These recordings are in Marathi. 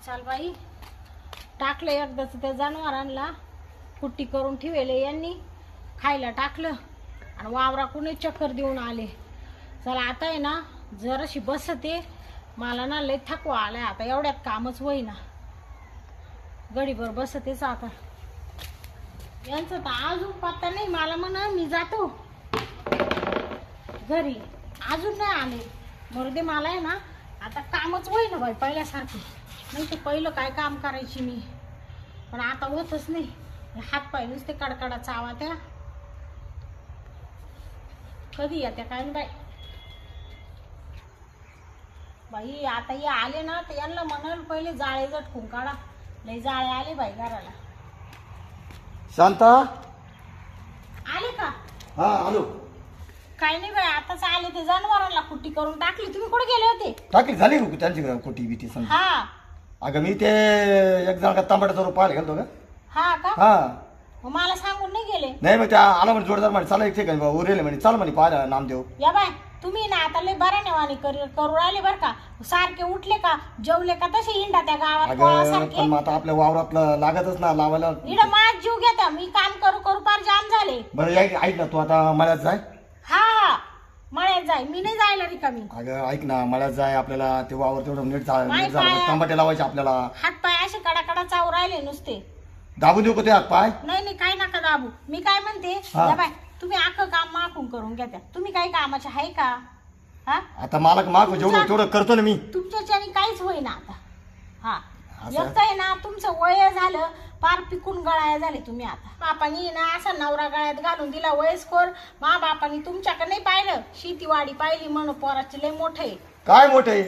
चाल बाई, टाकलं एकदाच त्या जनावरांना कुट्टी करून ठेवले यांनी, खायला टाकलं आणि वावराकडून चक्कर देऊन आले. चला आता आहे ना जराशी बसते, मला ना लय थकवा आलाय आता, एवढ्यात कामच होईना, गडीभर बसतेच आता. यांचं तर अजून पत्ता नाही, मला म्हणा मी जातो घरी, अजून नाही आले. मरुदे, मला आहे ना आता कामच होईना बाई पहिल्यासारखं. नाही ते पहिलं काय काम करायची मी, पण आता होतच नाही. हात पाय नुसते कडकडा चावा त्या, कधी येत्या काय बाई. बाई आता हे आले ना तर यांना म्हणाल पहिले जाळे झटकून काढा, लय जाळे आले बाई घराला. शांता आले का? हा आलो. काय नाही बाई, आताच आले. ते जनावरांना कुट्टी करून टाकली. तुम्ही कुठे गेले होते? टाकली झाली का त्यांची कोटी बिटी समजा? हा. अगं मी ते एक जण का तांबड्याचा रोप पाहायला गेलतो का. हा का? हा. मग मला सांगून नाही गेले? नाही मग त्या आला म्हणे जोडदार म्हणे चला एक ठिकाणी उरेले म्हणे, चल म्हणे पाहायला नामदेव. या बाय, तुम्ही ना आता लय बऱ्या नेवानी करू राहिले बर का. सारखे उठले का जेवले का तसे हिंडा त्या गावात अगं पण आता आपल्या वावरातलं लागतच ना लावायला. इड माझ जीव घेता, मी काम करू करू पार जाम झाले. बरं ऐक ना, तू आता मळ्यात जाय. हा हा, मळ्यात जाय, मी नाही जायला रिकामी. अगं ऐक ना, मळ्यात जाय, आपल्याला ते वावर तेवढं नीट झालं, टमाटे लावायचे आपल्याला. हात पाय असे कडाकडा चावू राहिले नुसते. दाबून देऊ का ते हात पाय? नाही नाही, काय नका दाबू. मी काय म्हणते, या बाय तुम्ही अख्खं काम मागून करून घ्या त्या. तुम्ही काही कामाचे आहे का? हा, आता मला माग जेवढं तेवढं करतो ना मी. तुमच्याच्याने काहीच होईना आता. हा, एकच आहे ना तुमचं वय झालं, पार पिकून गळाया झाले तुम्ही आता. बापानी ना असा नवरा गळ्यात घालून दिला वयस्कर. मा बापानी तुमच्याकडे नाही पाहिलं, शेतीवाडी पाहिली म्हणून पोराचे लय मोठे. काय मोठे?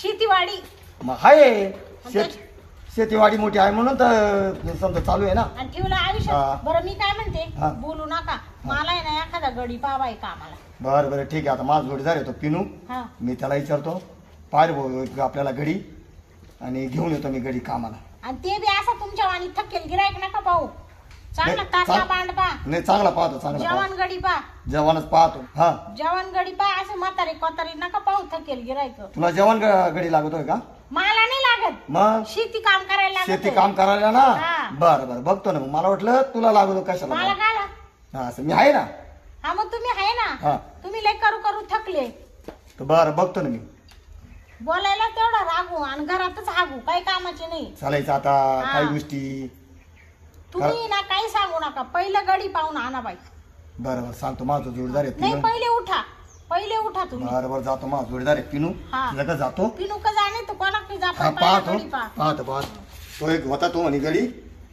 शेतीवाडी आहे, शेतीवाडी मोठी आहे म्हणून तर समजा चालू आहे ना. आणि ठेवलं आयुष्यात. बरं मी काय म्हणते, बोलू नका. मला आहे ना एखादा गडी पावाय कामाला. बरं बरं ठीक आहे. आता माझ जोडीदार येतो पिनू, मी त्याला विचारतो पाहिजे आपल्याला गडी, आणि घेऊन येतो मी गडी कामाला. आणि ते बी असं तुमच्या वाणी थकेल गिरायक नका पाहू, चांगला तासा बांड पा. नाही चांगला पाहतो, चांगला जवान गडी पा. जवानच पाहतो. हा, जवान गडी पा, असं म्हातारे कोतारे नका पाहू थकेल गिरायक. तुला जवान गडी लागतोय का? मला नाही लागत, मग शेती काम करायला लागत. शेती काम करायला ना. बरं बरं बघतो ना, मला वाटलं तुला लागतो कशाला. मला काय? हा असं मी आहे ना. हा मग तुम्ही आहे ना, तुम्ही लय करू करू थकले. बरं बघतो ना मी. बोलायला तेवढा रागू आणि घरातच हागू, काही कामाचे नाही. चालायचं आता काही गोष्टी. तुम्ही ना काही सांगू नका, पहिलं गडी पाहून आणा बाई. बरोबर सांगतो, माझा जोडीदार आहे नाही, पहिले उठा, पहिले उठा तुम्ही. बरोबर जातो, माझा जोडीदार आहे पिनू, तिला जातो. पिनू का जाणे तो कोणाकडे जा, पाहतो पाहतो. तो एक होता तो म्हणे गडी,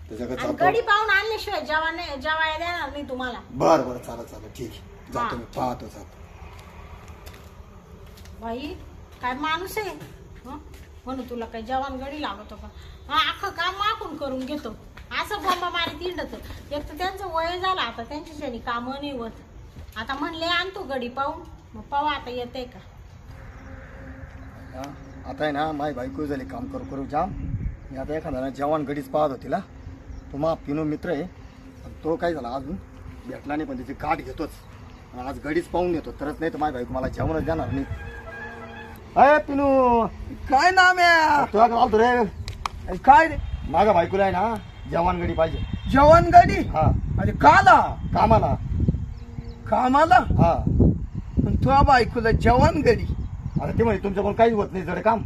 त्याच्याकडे गडी पाहून आणल्याशिवाय जेवायला देणार नाही तुम्हाला. बरं बरं चालेल चालेल ठीक आहे, जातो मी, पाहतो जातो. बाई काय माणूस आहे म्हणून तुला काही जवान गडी लागतो का? अख्खं काम मागून करून घेतो, असं बोंबा मारीत हिंडत. एक तर त्यांचं वय झालं आता, त्यांच्यासाठी काम नाही होत. आता म्हणले आणतो गडी पाहून, मग पाहू आता येते का. आता आहे ना माझी बायको झाली काम करू करू जाम. मी आता एखादा जवान गडीच पाहतो तिला. तो मा पिनू मित्र आहे, तो काय झाला अजून भेटला नाही, पण त्याची गाठ घेतोच. आज गडीच पाहून येतो, तरच नाही तर माझी बायको मला जेवणच देणार नाही. अय पिनू, काय नाम आहे तुला चालतो रे. काय रे? माझ्या बायकोला आहे ना जवान गडी पाहिजे. जवान गडी? हा. अरे काला? कामाला. कामाला? हा. पण तुझ्या बायकोला जवान गडी? अरे ते म्हणे तुमच्याकडून काहीच होत नाही जड काम.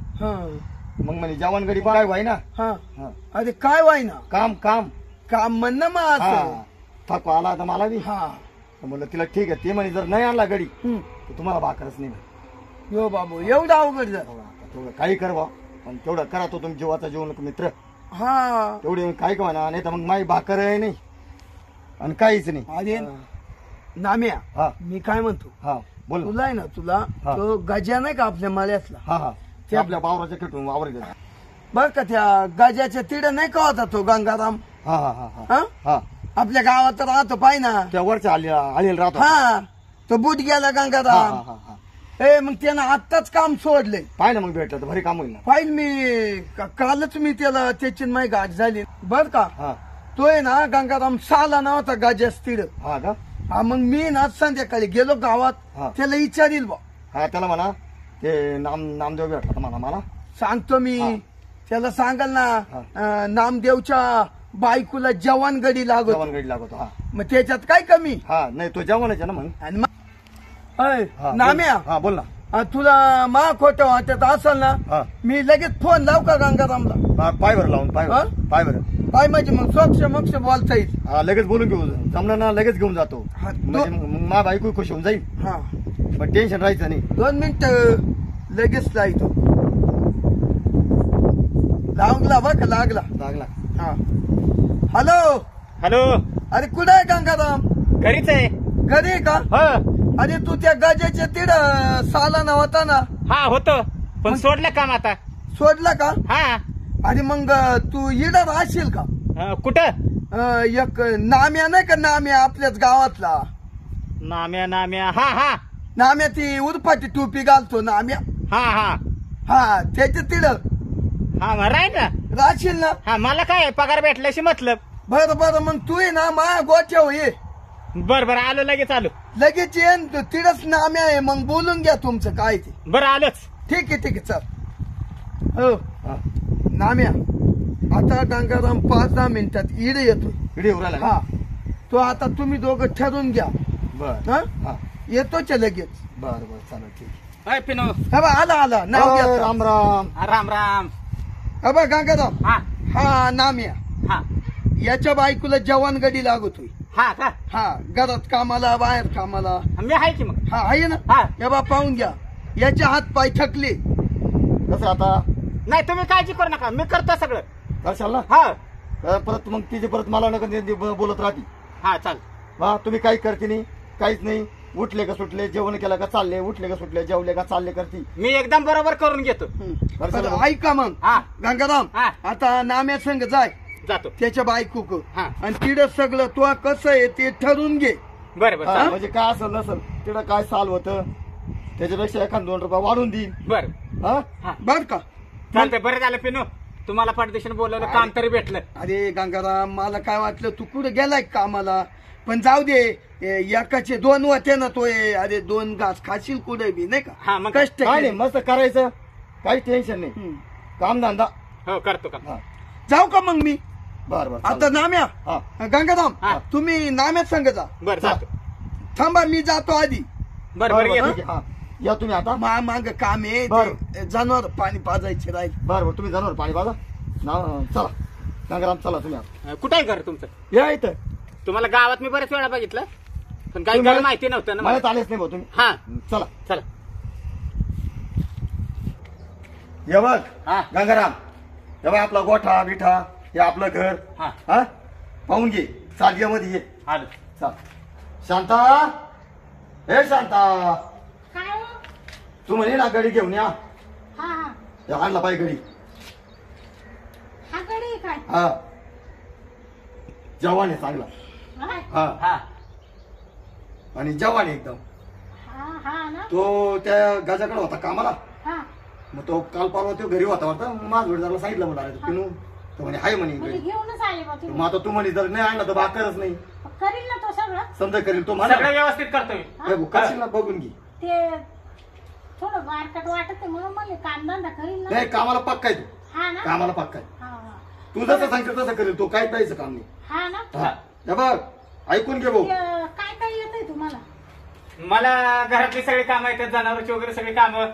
मग म्हणे जवान गडी काय व्हाय ना. अरे काय व्हाय ना? काम काम काम म्हण ना मग. थकवा आला आता मला बी. हा, म्हणलं तिला ठीक आहे. ते म्हणे जर नाही आणला गडी तर तुम्हाला भाकरच नाही. यो बाबू एवढं अवघड झालं. तेवढं काही करवा, पण तेवढं करा. तो तुम्ही जीवाचा जीवन मित्र. हा, तेवढे काय का म्हणा, नाही तर मग माझी भाकर आहे नाही आणि काहीच नाही. अरे नाम्या, मी काय म्हणतो, हा बोल. तुला आहे ना, तुला तो गजा नाही का आपल्या माळ्यातला? हा हा, ते आपल्या वावराच्या खेटून वावर गेला बर का. त्या गजाच्या तिड नाही का होता तो गंगाराम? हा हा हा हा हा, आपल्या गावात राहतो पाय ना, त्या वरच्या आलेला राहतो. हा, तो बुट गेला गंगाराम. मग त्यानं आत्ताच काम सोडले. पाय ना, मग भेटलं तर भारी काम होईल ना. पाहिलं मी कालच, मी त्याला त्याची माही गाठ झाली बर का. तो आहे ना गंगाराम साला नव्हता गाजाच तिड. हा का? हा, मग मी ना संध्याकाळी गेलो गावात, त्याला विचारील बा. हा, त्याला म्हणा ते नामदेव भेटला म्हणा, मला सांगतो मी. त्याला सांगाल ना नामदेवच्या बायकोला जवान गडी लागत जवान गडी लागतो. हा मग त्याच्यात काय कमी हा नाही तो जवानच आहे ना मग. आणि अय, हा, नाम्या हा बोल ना. तुला मा खोटं वाटत असेल हा. ना मी लगेच फोन लाव का गंगारामला? हा, पाय बरं लावून पाय हा? पाय बरं. काय म्हणजे मग सोक्ष बोलता येईल. हा लगेच बोलून घेऊ जमलं ना लगेच घेऊन जातो. हा, म्हणजे मग मा बायको खुश होऊन जाईल. हा पण टेन्शन राहायचं नाही. 2 मिनिट लगेच लावतो. लागला बघ लागला. लागला. हा हॅलो. हॅलो. अरे कुठे आहे गंगाराम? घरीच आहे. घरी आहे का? हो. अरे तू त्या गजाच्या तिड सालाना होता ना? हा होतो पण सोडलं काम आता. सोडला का? हा. आणि मग तू इडा राहशील का? कुठं? एक नाम्या नाही का नाम्या आपल्याच गावातला नाम्या हा हा नाम्या ती उरफाटी टोपी घालतो नाम्या. हा हा हा त्याच्या तिड हा मग राहील ना. राहशील ना? हा मला काय पगार भेटल्याशी मतलब. बरं मग तू ये ना माया गोठ्यावर ये. बरं आलो लगेच आलो. लगेच येईन तिडच नाम्या आहे मग बोलून घ्या तुमचं काय ते. बरं आलोच. ठीक आहे चल. हो हा नाम्या आता गंगाराम 5-10 मिनिटात इडे येतो. व्हिडिओ उरायला. हा तो आता तुम्ही दोघं ठरवून घ्या. बर. हा हा येतोच लगेच. बर चालेल ठीक. हाय पिनो. हा बा आला नाव घ्या. राम राम. राम राम. हा बा गंगाराम. हा हा नाम्या हा याच्या बायकोला जवान गडी लागतोय. हा का. हा घरात कामाला बाहेर कामाला. मी आहे की मग. हा आहे ना. हा. या बा पाहून घ्या याचे हात पाय थकले. कसं आता नाही तुम्ही काळजी करू नका मी करतो सगळं. करशाल ना. हा परत मग तिचे परत मला नका बोलत राहते. हा चाल. हा तुम्ही काही करते नाही काहीच नाही. उठले का सुटले जेवण केलं का चालले उठले का सुटले जेवले का चालले करते. मी एकदम बरोबर करून घेतो. बरं, ऐका मग हा गंगाराम. हा. आता नाम्या संग जाय जातो. त्याच्या बायको हा. आणि तिड सगळं तो कसं आहे ते ठरवून घे. बरं हा, बरं म्हणजे काय असेल नसेल तिकडं काय साल होतं त्याच्यापेक्षा 1-2 रुपये वाढून देईन. बरं. हा हा बर का? चालतंय. बरं झालं पिनू तुम्हाला परदेशाने बोलवलं काम तरी भेटलं. अरे गंगाराम मला काय वाटलं तू कुठं गेलाय कामाला. पण जाऊ दे एकाचे 2 होते ना तो. अरे 2 घास खाशील कुठे बी नाही हा, का? मग कष्ट काय केले. नाही मस्त करायचं काही टेन्शन नाही. हम्म. काम धंदा. हो करतो काम. हा जाऊ का मग मी बर आता नाम्या. हा गंगाराम हा. तुम्ही नाम्यात संग जा. बरं जातो. थांबा मी जातो आधी. बरं बरं येतो. ठीक आहे. हा या तुम्ही आता. माग काम आहे बरं. ते जनावर पाणी पाजायचे राहील. बरं तुम्ही जाणार पाणी बाजा ना. चला गंगाराम चला तुम्ही आता. कुठं आहे घर तुमचं? या इथं. तुम्हाला गावात मी बरेच वेळा बघितलं पण काही तुम्ही घर माहिती नव्हतं ना मला मला. आलेच नाही भाऊ तुम्ही. हा चला चला. ये बघ हा. गंगाराम हे बघ आपला गोठा बिठा हे आपलं घर. हा. हा पाहून घे मध्ये ये. आलो. चल शांता. हे शांता काय हो? तू म्हणे ना गडी घेऊन या. हा हा हे आणला पाहिजे गडी. हा गडी आहे काय? हा जवान आहे चांगला. हा हा हा आणि जवान आहे एकदम. हा ना. तो त्या गजाकडे होता कामाला. हा मग तो काल परवा तो घरी होता वाटतं. माझ वेळ झाला सांगितलं मला पिनू तो म्हणे हाय म्हणे म्हणजे गडी. घेऊनच आले बा तुम्ही. मग आता तू म्हणे जर नाही आणला तर भाकरच नाही. करील ना तो सगळं. समजा करील तो सगळं म्हणा. व्यवस्थित करतोय. हे भाऊ, करशील ना बघून घे. ते थोडं बारकट वाटत आहे म्हणून म्हणले कामधंदा करील ना. नाही कामाला पक्का आहे तू. हा ना. कामाला पक्का आहे. हा हा तू जसं सांगशील तसं करेल तो. काय द्यायचं काम नाही. हा ना. हा हे बघ ऐकून घे भाऊ. ते काय काय येतंय तुम्हाला? मला घरातली सगळी कामं येतात जनावरची वगैरे सगळी कामं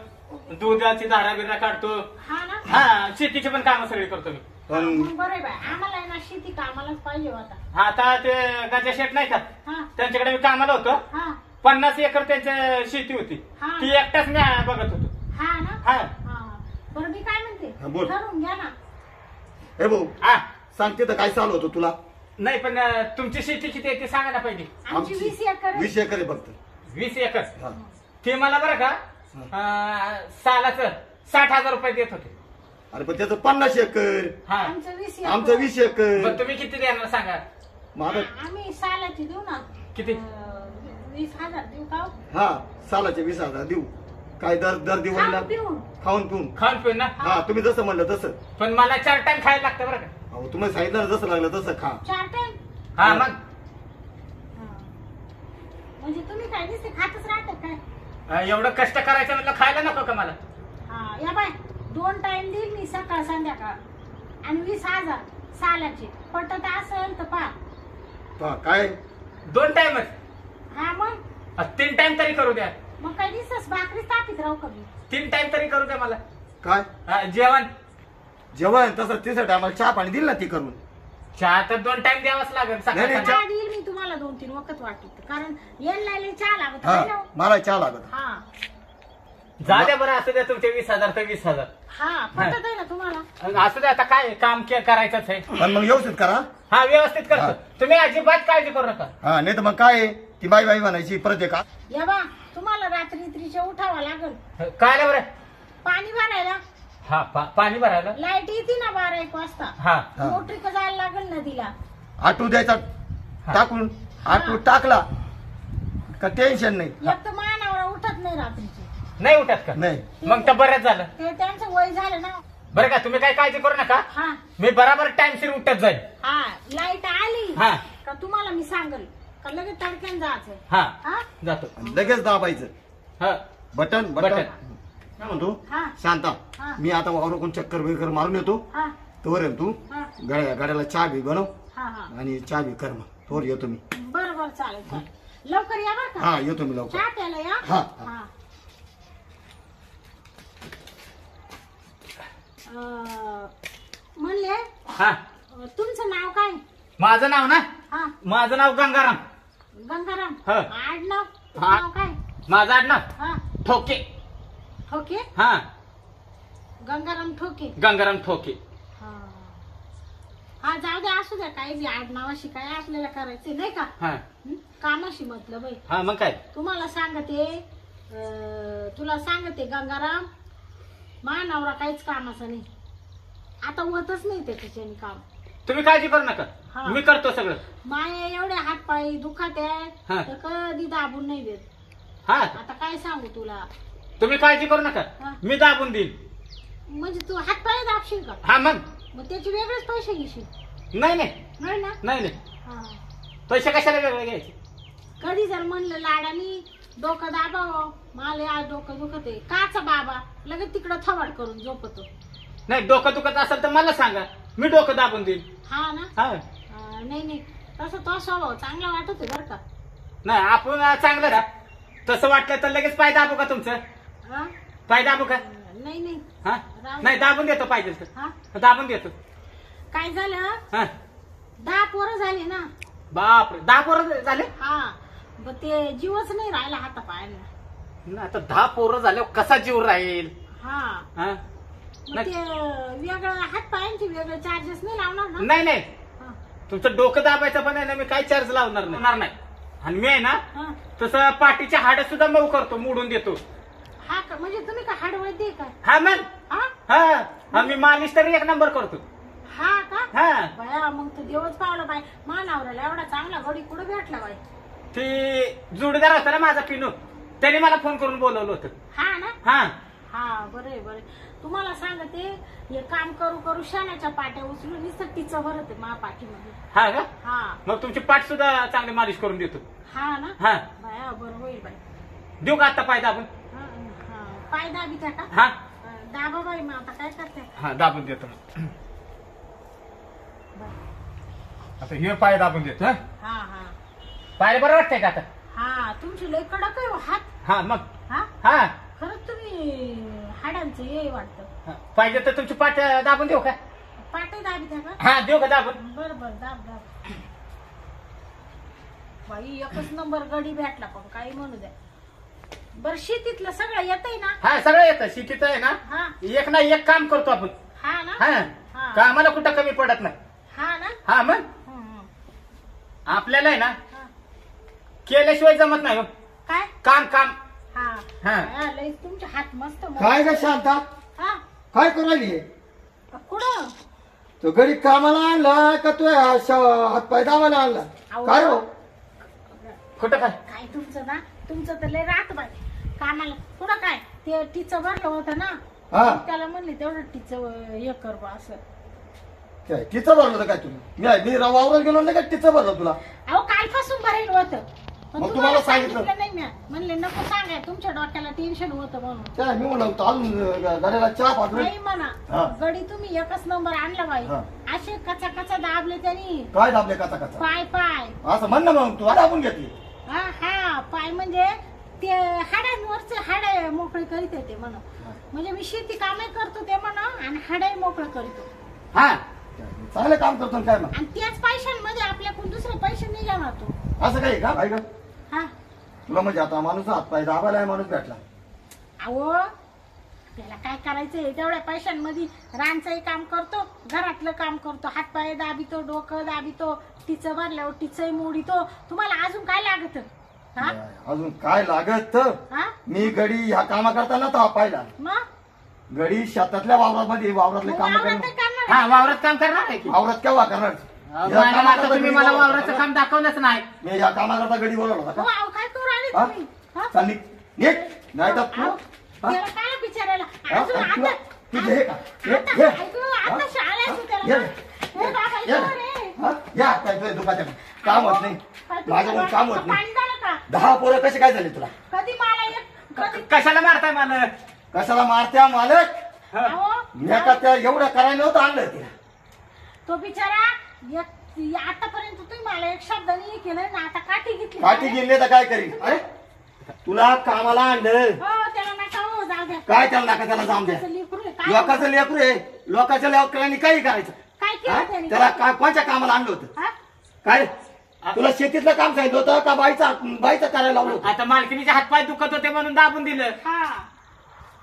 दुधाची धारा बिरा काढतो. हा ना. हा शेतीची पण कामं सगळी करतो मी. पण मग बरं आहे बाय आम्हाला आहे ना शेती कामालाच पाहिजे होता. हा आता ते गाजा शेट नाही का हा त्यांच्याकडे मी कामाला होतो. हा 50 एकर त्यांची शेती होती. हा. ती एकटाच मी बघत होतो. हा ना. हा हा बरं मी काय म्हणते हा, बोल. ठरवून घ्या ना. हे भाऊ हा सांगते तर काय चालू होतं तुला. नाही पण तुमची शेती किती आहे ते सांगायला पाहिजे. आमची 20 एकर आहे. 20 एकर आहे फक्त. 20 एकर. हा. ते मला बरं का सालाचं 60,000 रुपये देत होते. अरे पण त्याचं 50 एकर. हा आमचं 20 एकर. आमचं 20 एकर. मग तुम्ही किती देणार सांगा. माझं आम्ही सालाची देऊ ना. किती? 20,000 देऊ का? हा सालाचे 20,000 देऊ. काय दर खाऊन दिवाळीला पिऊन. खाऊन पिऊन. खाऊन पिऊन ना. हा तुम्ही जसं म्हणलं तसं. पण मला 4 टाइम खायला लागतं बरं का. अहो तुम्हाला सांगितलं ना जसं लागलं तसं खा. 4 टाइम. हा मग म्हणजे तुम्ही काय दिसते खातच राहतात काय? एवढं कष्ट करायचं म्हणलं खायला नको का मला. हा या बाय 2 टाइम देईल मी, सकाळ संध्याकाळ, आणि 20,000 सालाचे. पटत असेल तर पहा. काय 2 टाइमच? हा मग 3 टाइम तरी करू द्या. मग काही दिवस भाकरी तापीत राहू का मी? 3 टाइम तरी करू द्या मला. काय जेवण जेवण तसं तिसऱ्या टायमाला चहा पाणी दिल ना ती करून. चहा तर 2 टाइम द्यावाच लागेल. नाही, नाही, सकाळ चहा देईल मी तुम्हाला 2-3 वखत वाटत, कारण यायला चहा लागत हा आहे ना. मला चहा लागत. हा जा द्या बरं. असू द्या तुमचे 20,000 तर 20,000 हा पटत आहे ना तुम्हाला? असू द्या. आता काय काम करायचंच आहे. पण मग व्यवस्थित करा. हा व्यवस्थित हा. करतो. तुम्ही अजिबात काळजी करू नका. हा नाही तर मग काय आहे, ती बाई बाई म्हणायची प्रत्येक या बा, तुम्हाला रात्रीच्या उठावं लागल काय ना बरं. पाणी भरायला. हा पाणी भरायला. लाईट येते ना 12-1 वाजता. हा हा. मोटरीक जायला लागल नदीला. आटू द्यायचा टाकून. आटू टाकला का टेन्शन नाही. एक तर मानावर उठत नाही रात्रीची. नाही उठत का? नाही मग तर बरंच झालं. ते त्यांचं वय झालं ना. बरं का, तुम्ही काय काळजी करू नका. हा मी बराबर टाइमशीर उठत जाईल. हा लाईट आली हा का तुम्हाला मी सांगल का लगेच तडक्यान जायचंय. हा हा जातो. लगेच दाबायचं हा बटन बटन. बटन. काय म्हणतो हा शांता, हा. मी आता वावराकडून चक्कर बिक्कर मारून येतो. हा तोवर तू हा गाड्याला चहा बी बनव हा हा आणि चहा बी कर. मग तोवर येतो मी. बरं चालेल चालेल. लवकर या बरं का. हा येतो मी लवकर. चहा प्यायला या. हा. हा म्हणले हा तुमचं नाव काय? माझं नाव ना, हा माझं नाव गंगाराम. गंगाराम. हा. आडनाव हा. नाव काय? माझं आडनाव हा ठोके. ठोके. हा गंगाराम ठोके. गंगाराम ठोके. हा हा जाऊ द्या, असू द्या. काही बी आडनावाशी काय आपल्याला करायचं नाही का. हा कामाशी मतलब आहे. हा मग काय. तुम्हाला सांगते, तुला सांगते गंगाराम, मानवरा काहीच कामाचं नाही. आता होतच नाही त्याच्याने काम. तुम्ही काळजी करू नका. हा. मी करतो सगळं. माये एवढे हातपाय दुखत आहेत हा. तर कधी दाबून नाही देत. हा आता काय सांगू तुला. तुम्ही काळजी करू नका. हा. मी दाबून देईन. म्हणजे तू हातपाय दाबशील का? हा मग मग त्याचे वेगळेच पैसे घेशील नाही नाही नाही ना. नाही नाही. हा. पैसे कशाला वेगळे घ्यायचे. कधी जर म्हणलं लाडानी डोकं दाबावं, मला आज डोकं दुखत आहे, काचा बाबा लगेच तिकडं थवाड करून झोपतो. नाही डोकं दुखत असेल तर मला सांगा, मी डोकं दाबून देईन. हा ना. हा नाही नाही, तसं तो स्वभाव चांगला वाटत आहे बरं का. नाही आपण चांगलं राहा. तसं वाटलं तर लगेच पाय दाबू का तुमचं? हा? पाय दाबू का? नाही नाही. हा नाही दाबून देतो पाहिजे तर. हा दाबून देतो. काय झालं, हा 10 पोरं झाली ना. बापरे 10 पोरं झाले. हा मग ते जीवच नाही राहिला हातापायाला. ना, आता 10 पोरं झाल्यावर कसा जीव राहील. हा हा? मग ते वेगळं हातपायांचे वेगळे चार्जेस नाही लावणार ना. नाही नाही, हा. तुमचं डोकं दाबायचं पण आहे ना, मी काही चार्ज लावणार नाही. आणि मी आहे ना हा. तसं पाठीच्या हाड सुद्धा मऊ करतो, मोडून देतो. हा का, म्हणजे तुम्ही का हाडवैद्य काय? हा मग हा हा हा मी मालिश तरी 1 नंबर करतो. हा का. हा बया मग तर देवच पावला बाय. मानावराला एवढा चांगला गडी कुठं भेटला बाय. ती जोडीदार होता ना माझा पिनू, त्याने मला फोन करून बोलवलं होतं. हा ना. हा हा बरे बरे. तुम्हाला सांगते, हे काम करू करू शाण्याच्या पाट्या उचलून नुसतं टिचं भरत आहे मा पाठीमध्ये. हा का. हा मग तुमची पाठ सुद्धा चांगली मालिश करून देतो. हा ना. हा बया बरं होईल बाई. देऊ का आता पाय दाबून? हा, हा. पाय दाबीत्या का? हा दाबा बाई, मग आता काय करते. हा दाबून देतो. आता हे पाय दाबून देतो. हा हा हा पाय बरं वाटतंय का आता? हा तुमची लय कडक आहे हो हात. हा मग हा हा खरंच तुम्ही हाडांचं ये वाटतं. हा. पाहिजे तर तुमची पाठ दाबून देऊ का? पाटे दाबीत्या का? हा देऊ का दाबून? बर बर दाब दाब. बाई एकच नंबर गडी भेटला, पण काही म्हणू द्या. बर शेतीतलं सगळं येतंय ना. हा सगळं येतं. शेतीत आहे ना हा एक ना एक काम करतो आपण. हा ना. हा हा. कामाला कुठं कमी पडत नाही. हा ना. हा मग हम्म. आपल्याला आहे ना हा. केल्याशिवाय जमत नाही हो. काय. काम काम. हा हा. हा, लय तुमचे हात मस्त काय ग शांता, हा काय करू राहिली? कुठं. तो गडी कामाला आणला का तू हातपाय दाबायला आणला? अहो. काय हो कुठं काय? काय तुमचं ना, तुमचं तर लय राहत बाई कामाला. पुढं काय ते टिचं भरलं होतं ना, हा त्याला म्हणले तेवढं टिचं हे कर बा असं. काय तिचं भरलं होतं काय तुम्ही? मी वावरात गेलो नाही का तिचं भरलं तुला? अहो कालपासून भरेल होतं. पण मग तुम्हाला सांगितलं नाही मी म्हणले नको सांगाय तुमच्या डोक्याला टेन्शन होतं म्हणून. काय मी म्हणलं होतं, अजून गाड्याला चहा पाठवली. नाही म्हणा हा. गडी तुम्ही एकच नंबर आणला बाई. हा. असे कचा कचा दाबले त्यांनी काय दाबले कचा कचा पाय पाय. असं म्हण ना मग तू दाबून घेतली. हा पाय म्हणजे ते हाडांवरचे हाडे मोकळे करीत येते म्हणा. म्हणजे मी शेती कामे करतो ते म्हणा आणि हाडे मोकळे करतो. हा चांगलं काम करतो ना काय मग. आणि त्याच पैशांमध्ये आपल्याकडून दुसरे पैसे नाही घेणार तो. असं काही का भाई का हा तुला म्हणजे आता माणूस हात पाय दाबायला माणूस भेटला. अहो आपल्याला काय करायचंय तेवढ्या पैशांमध्ये रानचंही काम करतो घरातलं काम करतो हातपाय दाबितो डोकं दाबितो टिचं भरल्यावर टिचही मोडितो. तुम्हाला अजून काय लागत? हा अजून काय लागत हा मी गडी ह्या कामा करताना तो पाहिला मग गडी शेतातल्या वावरामध्ये वावरातले काम वावरात करणार. करणार हा वावरात काम करणार आहे की वावरात केव्हा करणार मला आता तुम्ही मला वावराचं काम दाखवलंच नाही. मी या कामाकरता गडी बोलवला होता हो, का? अहो, काय करू राहिले हा? तुम्ही? हा? चाल निघ. निघ. नाही तर तू अहो, हा? त्याला काय बिचारायला हा? अजून आणि तुला- आता तुझं हे का? हे- आता- हे. ऐकू, आता हा? शाळेत हा? त्याला ये. हे बाबा, ये. इकडं रे. हा? या काय तुझ्या दुकानात काम होत नाही काय तुम्ही माझ्याकडून काम होत नाही. पाणी झालं का? 10 पोरं कसे काय झाले तुला कधी मला एक कधी कशाला मारताय मला? कशाला मारत्या मालक हा. अहो, मी का त्या एवढं करायला नव्हतं आणलं तिला. तो बिचारा आतापर्यंत तुम्ही मला एक शब्द नाही केलं ना आता काठी घेतली. काठी गेले तर काय करीन अरे तुला कामाला आणलं हो त्याला नका हो जाऊ द्या. काय त्याला नका त्याला जाऊन द्या. त्याचं लेकरू आहे, काय लोकांचं लेकरू आहे लोकांच्या लेकरांनी काही करायचं काय हा? केलं त्याने? त्याला कोणत्या कामाला आणलं होतं हा? काय तुला शेतीतलं काम सांगितलं होतं का बाईचं करायला लावलं होतं आता मालकिनीचे हातपाय दुखत होते म्हणून दाबून दिलं. हा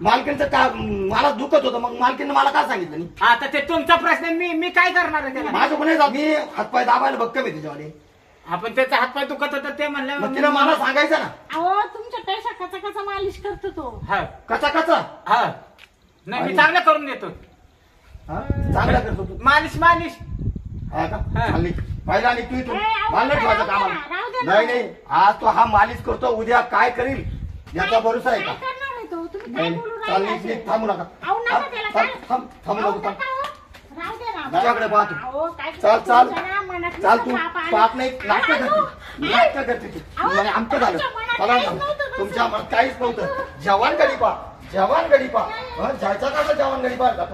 मालकीचं का मला दुखत होतं मग मालकीनं मला काय सांगितलं नाही आता ते तुमचा प्रश्न आहे, मी काय करणार आहे त्याला? माझं कोणी मी हातपाय दाबायला बघ कमी त्याच्यावाले आपण त्याचा हातपाय दुखत होता ते मग तिला म्हणलं. मला सांगायचं ना अहो तुमच्या पैसा कचा कचा मालिश करतो तो. हा कचा कचा हा नाही मी चांगलं करून देतो. हा? चांगला करतो तू मालिश मालिश. हा का हा. चालली. पहिला आणि तू इथून ए, अहो, मला ठेवायचं राहू दे कामाला ना, राहू दे ना. नाही नाही आज तो हा मालिश करतो उद्या काय करील याचा भरोसा आहे काय का करणार आहे तो? तुम्ही काय नाही बोलू चालली राहिले नीट असे? थांबू नका अहो, नका त्याला काय? थांबू अहो, नको थांब. नका हो. राहू दे ना. तुझ्याकडे पाहतो. अहो, काय चाल चाल तुमच्या ना मनात चाल नुसतं तू पाप आलं. पाप नाही नाटक अहो, करते नाटक करते तू अहो, म्हणजे आमचं झालं तुमच्या मनात चला काहीच ना. नव्हतं तुमच्या मनात काहीच नव्हतं जवान गडी पा जवान गडी पा जायचा का जवान गडी पा तुला